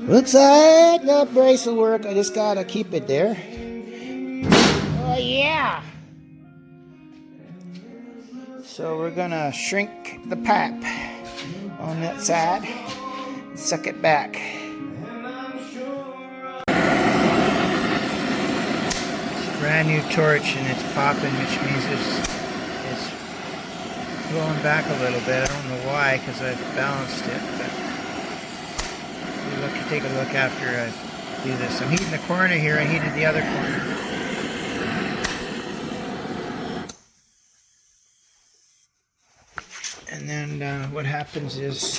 Looks like that brace will work. I just gotta keep it there. Oh yeah! So we're gonna shrink the pipe on that side and suck it back. Brand new torch and it's popping, which means it's going back a little bit. I don't know why, because I've balanced it. But take a look after I do this. I'm heating the corner here. I heated the other corner. And then what happens is,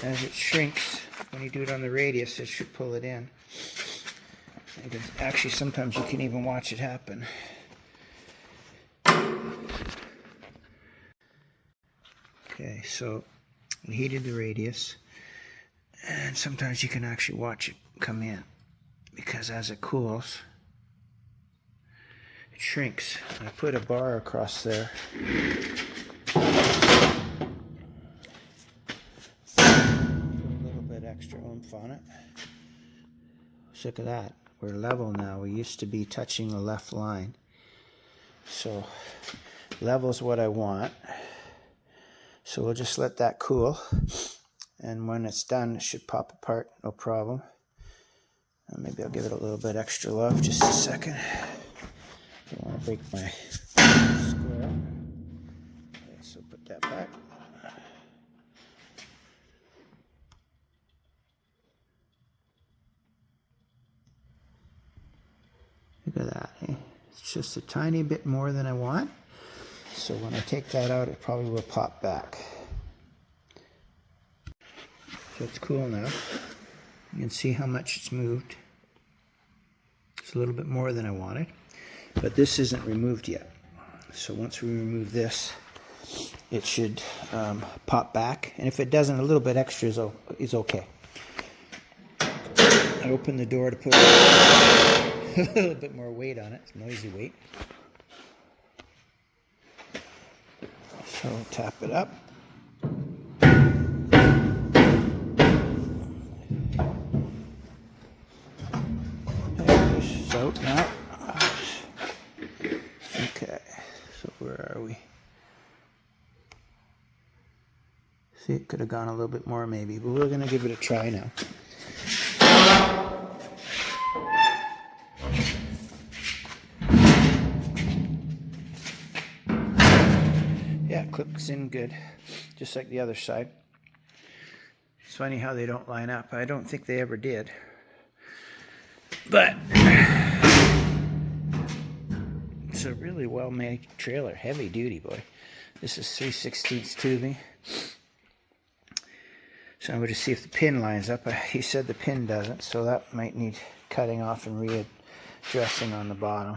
as it shrinks, when you do it on the radius, it should pull it in. Actually, sometimes you can even watch it happen. Okay, so we heated the radius, and sometimes you can actually watch it come in, because as it cools, it shrinks. I put a bar across there. Put a little bit extra oomph on it. Look at that. We're level now. We used to be touching the left line. So level is what I want. So we'll just let that cool. And when it's done, it should pop apart, no problem. And maybe I'll give it a little bit extra love, just a second. Don't want to break my square. Okay, so put that back. Look at that, eh? It's just a tiny bit more than I want. So when I take that out, it probably will pop back. So it's cool now. You can see how much it's moved. It's a little bit more than I wanted. But this isn't removed yet. So once we remove this, it should pop back. And if it doesn't, a little bit extra is okay. I opened the door to put a little bit more weight on it. It's noisy weight. So tap it up. Push this out now. Okay, so where are we? See, it could have gone a little bit more maybe, but we're going to give it a try now. Yeah, it clicks in good, just like the other side. It's funny how they don't line up. I don't think they ever did. But it's a really well-made trailer, heavy duty, boy. This is 3/16 tubing. So I'm going to see if the pin lines up. He said the pin doesn't, so that might need cutting off and readdressing on the bottom.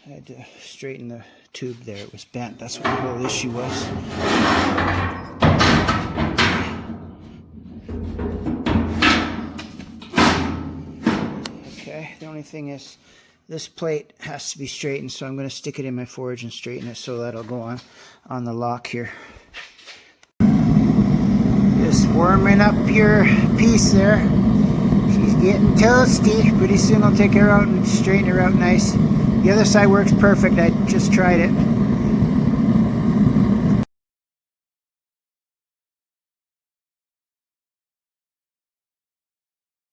I had to straighten the tube there. It was bent. That's what the whole issue was. Okay, the only thing is this plate has to be straightened, so I'm going to stick it in my forge and straighten it so that'll go on the lock here. Just warming up your piece there. She's getting toasty. Pretty soon I'll take her out and straighten her out nice. The other side works perfect. I just tried it.